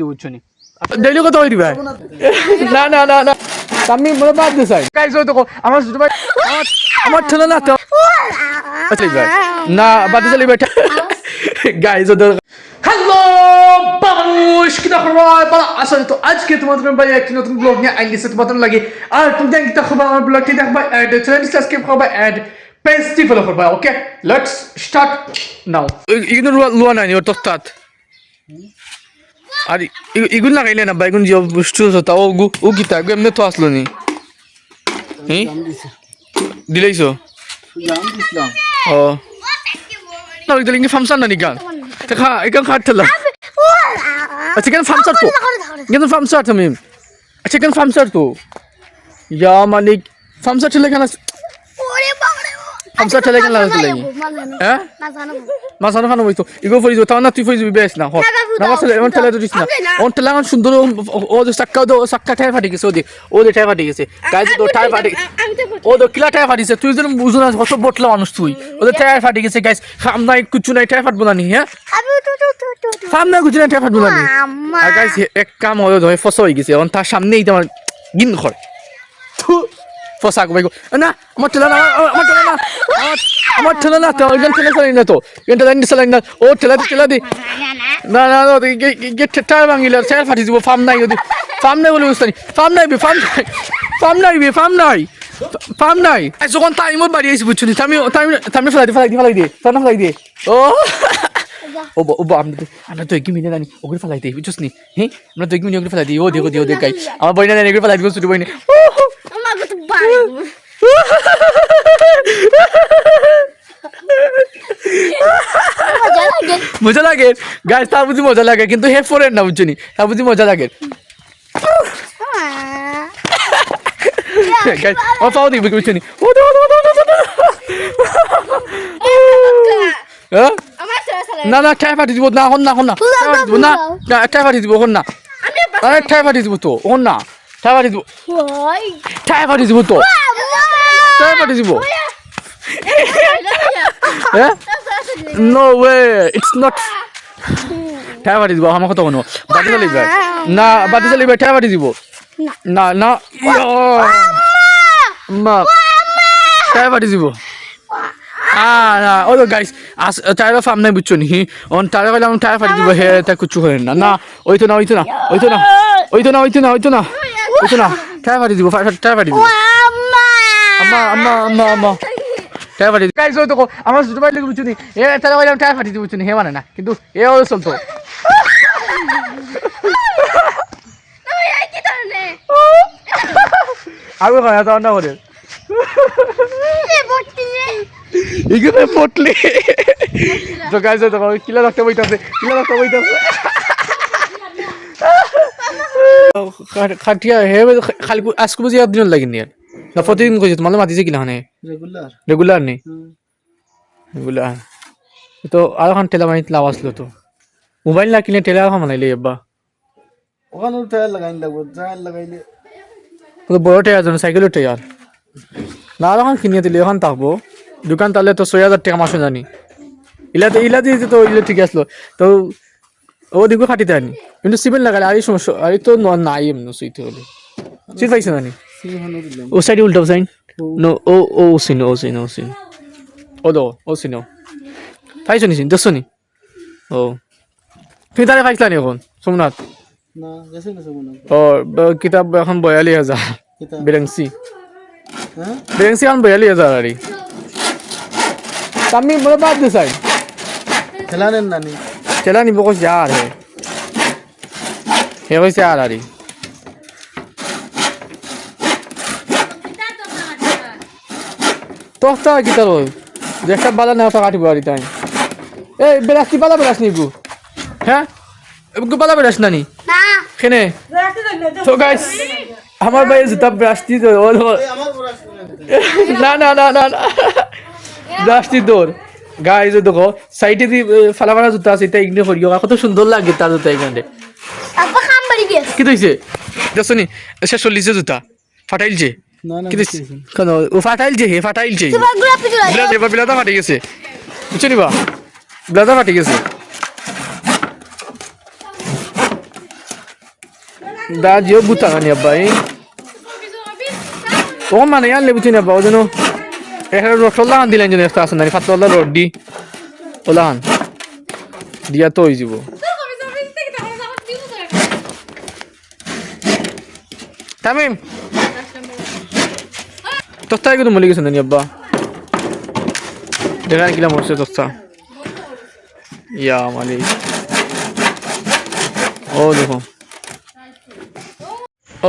বুঝছনি daily কত হইরি ভাই না না না না আমি মনে বাদ দে চাই গাইস ওই দেখো আমার ছোট ভাই আমার ছেলে না তো আচ্ছা ভাই না বাদ দে চলি ভাই গাইস ওই হ্যালো বাবুশ কি খবর বলা আসলে তো আজকে তোমাদের ভাই একটা নতুন ব্লগ নিয়ে আইলিছে তোমাদের লাগে আর তুমি জানি কি খবর আমার ব্লগটি দেখবা এন্ড চ্যানেলটি সাবস্ক্রাইব করবা এন্ড পেজটি ফলো করবা okay let's start now ignore লুয়া নাই ওর তস্তাত আর ইগুন লাগাইলে না বাইগুন যে বুঝছো তো ও গীতা এমনি তো আসলো নি হ্যাঁ দিলাইছো ও না ওই দিলিং ফামসান না নিগান দেখা এখান খাটলা আচ্ছা কেন ফামসার তো কেন ফামসার তুমি আচ্ছা কেন ফামসার তো ইয়া মালিক ফামসার চলে কেন ফামসার চলে কেন লাগতে লাগি হ্যাঁ মাসানো খানো হইতো ইগো ফরিজ তাও না তুই ফরিজ বেশ না হ না মাসলে এমন ঠেলা দিস না অন ঠেলা সুন্দর ও যে সাক্কা ঠায় ফাটি গেছে ও দে ঠায় ফাটি গেছে গাইজ তো ঠায় ফাটি ও তো কিলা ঠায় ফাটিছে তুই যেন বুঝু না কত বটলা মানুষ তুই ওদের ঠায় ফাটি গেছে গাইজ ফাম নাই কিছু নাই ঠায় ফাটবো না নি হ্যাঁ ফাম নাই কিছু নাই ঠায় ফাটবো না নি আর গাইজ এক কাম হয় ফসা হয়ে গেছে অন তার সামনেই তোমার গিন করে ফসাক ভাই না আমার ঠেলা না আমার ঠেলা না তো ওইখান ঠেলা চালাই না তো এখানটা লাইন চালাই না ও ঠেলা দি না না টায়ার ভাঙিলে টায়ার ফাটি দিব ফার্ম নাই বলে বুঝতে ফার্ম নাই যখন টাইমত বাড়ি আইসি বুঝছো টাইম ফেলাই দিয়ে ও আমরা তো একই মিনে জানি ওগুলো ফেলাই দিই বুঝছিস নি হ্যাঁ আমরা তো একই মিনে ওগুলো ফেলাই দিই ও দেখো গাই আমার বই না জানি এগুলো ফেলাই দিব ছোট বই মজা লাগে গাইস তার বুঝি মজা লাগে কিন্তু হে ফোরেন না বুঝছনি তার বুঝি মজা লাগে গাইস ও পাও দিবি বুঝছনি ও না না ঠাই ফাটি দিব না হন না ঠাই ফাটি দিব হন না আরে ঠাই ফাটি দিব তো হন না ঠাই ফাটি দিব তো ঠাই ফাটি দিব নো ওয়ে ইটস নট ঠাই ফাটি দিব আমার কথা কোনো বাদি চলিবে না বাদি চলিবে ঠাই ফাটি দিব না না মা ঠাই ফাটি দিব ও গাইস টায়ার ফার্ম নাই বুঝছো নি অন টায়ার গেলে আমি টায়ার ফাটি দিব হে তা কিছু হয় না না ওই তো না টায়ার ফাটি দিব আম্মা টায়ার ফাটি গাইস ওই তো আমার ছোট ভাই লাগে বুঝছো নি এ টায়ার গেলে আমি টায়ার ফাটি দিব বুঝছো নি হে মানে না কিন্তু এ ও চলতো আগে হয় তো না করে এখানে পটলে তো গাইস তো কিলা রাখতে বইতাছে খাটিয়া হে খালি আজকে বুঝি একদিন লাগিনি আর না প্রতিদিন কইছে তোমার মাতিছে কিনা হানে রেগুলার নেই রেগুলার তো আর এখন ঠেলা মাইতে লাভ আসলো তো মোবাইল না কিনে ঠেলা এখন বানাইলে আব্বা ওখানে টায়ার লাগাইলে তো বড় টায়ার জন সাইকেলের টায়ার না এখন কিনে দিলে এখন থাকবো দোকান তাহলে তো ৬০০০ টাকা মাসে জানি ইলা দিয়ে তো ইলে ঠিক আসলো তো ও দিকে খাটিতে আনি কিন্তু সিমেন্ট লাগালে আর সমস্যা আর তো নাই এমন সুইতে হলে সিট পাইছে জানি ও সাইডে উল্টা সাইন নো ও সিন পাইছো নি দেখছো নি ও তুমি তারে পাইছিলা নি এখন সোমনাথ না গেছে না সোমনাথ ও কিতাব এখন ৪২,০০০ বেরেংসি এখন ৪২,০০০ আরে আমি বলে বাদ দে সাই चला नहीं बहुत यार है वैसे आ रही तो क्या की तरह जैसा बाला ना था काटी बारी टाइम ए बेरास्ती बाला बेरास नहीं गु हैं गु बाला बेरास ना नहीं खेने तो गाइस हमारे भाई जुता बेरास्ती तो ना बेरास्ती दौर গাইজ দেখো সাইডে দি ফালা জুতা আছে এটা ইগনোর করিও কত সুন্দর লাগে তার জুতা এখানে আব্বা কাম বাড়ি গেছে কি হইছে দেখছনি শেষ হলিছে জুতা ফাটাইলছে কি দিছ কেন ও ফাটাইলছে বিলাদা ফাটি গেছে বুঝছো নি বা বিলাদা ফাটি গেছে দা জিও বুতা গানি আব্বা ও মানে আনলে বুঝি না আব্বা ও যেন এখানে রসগোল্লা আন দিলেন যেন একটা আছে না ফাতলা রড দি ওলান দিয়া তো হয়ে যাব তামিম তোস্তা এগুলো মলি গেছে না আব্বা দেখা কিলা মরছে তোস্তা ইয়া মালিক ও দেখো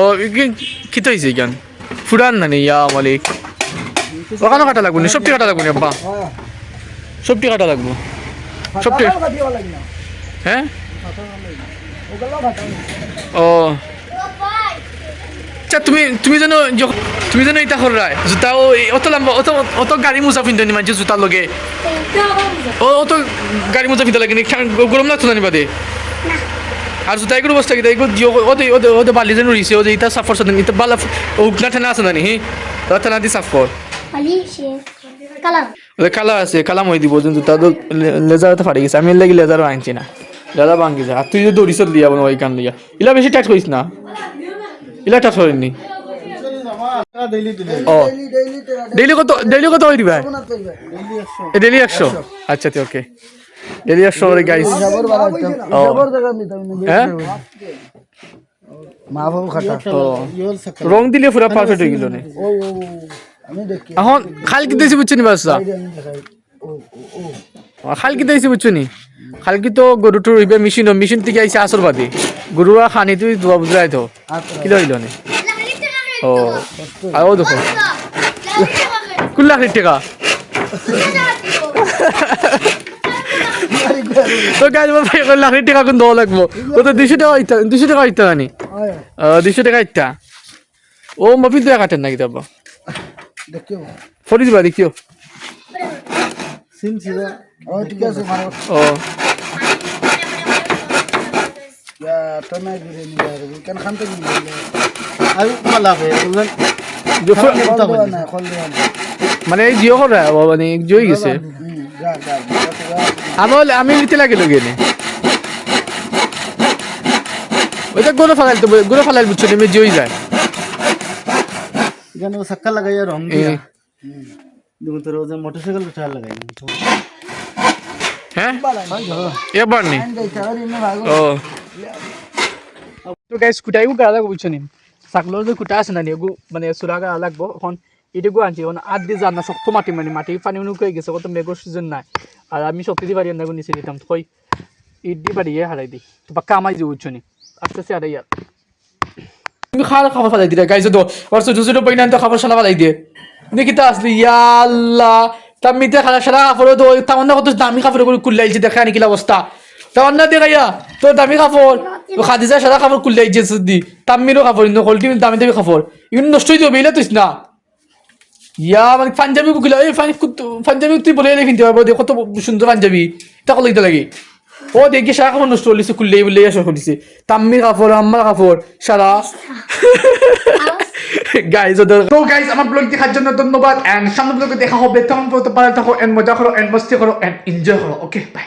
ও কি তো হয়েছে জ্ঞান ফুরান না নি ইয়া মালিক ওখানে কাটা লাগবো নি সবটি কাটা লাগবো নি আব্বা সবটি কাটা লাগবো সবটি হ্যাঁ ও আচ্ছা তুমি যেন এটা কর রায় জুতা ও অত লম্বা অত গাড়ি মোজা পিনতে নি মানছে জুতার লগে ও অত গাড়ি মোজা পিনতে লাগে নি গরম লাগতো না নি বাদে আর জুতা এগুলো বস্তা কিতা এগুলো জিও ওদের বালি যেন রইছে ওদের ইটা সাফর সাথে ইটা বালা উগনা ঠানা আছে না নি ঠানা দি সাফ কর ওদের কালা আছে কালা মই দিব যেন জুতা লেজারতে ফাড়ে গেছে আমি লাগি লেজারও আনছি না লেজার ভাঙি যায় আর তুই যে দড়ি সব লিয়া ওই কান লিয়া ইলা বেশি টাচ করিস না ইলা টাচ করিনি ও ডেইলি কত হয়ে দিবা ডেইলি 100 আচ্ছা ঠিক ওকে ডেইলি 100 করে গাইস হ্যাঁ মাফল খাটা রং দিলে পুরা পারফেক্ট হয়ে গেল না এখন খালকি দিয়েছি বুঝছো নি বাসা খালকি দিয়েছি বুঝছো নি খালকি তো গরুটোর হইবে মেশিন থেকে আইসে আসর বাদে গরুরা খানি তুই ধোয়া বুঝলাই তো কি হইল না ও আর ও দেখো কোন লাখ টাকা তো গাছ বল লাখ টাকা কোন দেওয়া লাগবো ও তো 200 টাকা হইতা নি 200 টাকা হইতা ও মফিল তো কাটেন নাকি তাবা দেখিও ফরি দিবা দেখিও সিন সিরা ও ঠিক আছে মারো ও ইয়া তনা গিরে নি আর কেন খান তো গিরে আর মালা হে তুজন জফর না খল দে মানে এই জিও করে মানে জই গেছে আমি নিতে লাগে লগে নে ওটা গোড়া ফালাইল বুঝছো নেমে জই যায় এখানে সাক্কা লাগাইয়া রং দিয়া দেখুন তো রোজ মোটরসাইকেল উঠা লাগাই হ্যাঁ এবার নি ও তো গাইস কুটাইও গাড়া লাগবো বুঝছো নি সাকলোর যে কুটা আছে না নি এগু মানে সুরা গাড়া লাগবো এখন এটুকু আনছি এখন আট দিয়ে যান না শক্ত মাটি পানি অনুকূল গেছে কত মেঘর সিজন নাই আর আমি শক্তি দিয়ে পারি না নিচে দিতাম কই ইট দিয়ে পারি হারাই দিই তো পাক্কা আমাই যে বুঝছো নি আস্তে আস্তে হারাই আর তুমি খাবার ফালাই দিলে গাইছে তো ওর ছোট পাই না তো খাবার সালা ফালাই দিয়ে দেখি তো আসলি ইয়া আল্লাহ তামিতে খালা সারা কাপড় তো তামান্না কত দামি কাপড় করে কুল্লাইছে দেখা নাকি অবস্থা তামান্না দেখাইয়া তো দামি কাপড় খাদিজা সারা কাপড় কুল্লাইছে সুদি তাম্মিরও কাপড় ইনো কোয়ালিটি দামি দামি কাপড় ইউন নষ্ট হয়ে যাবে তুইস না ইয়া মানে পাঞ্জাবি কুকিলা এই পাঞ্জাবি তুই বলে কিনতে পারবো কত সুন্দর পাঞ্জাবি তা কত লাগে ও দেখি সারা কাপড় নষ্ট হলিছে কুল্লাই বলে আসা করিছে তাম্মির কাপড় আম্মার কাপড় সারা গাইজ তো গাইজ আমার ব্লগ দেখার জন্য ধন্যবাদ এন্ড সামনে ব্লগে দেখা হবে তখন পর্যন্ত ভালো থাকো এন্ড মজা করো এন্ড মস্তি করো এন্ড এনজয় করো ওকে বাই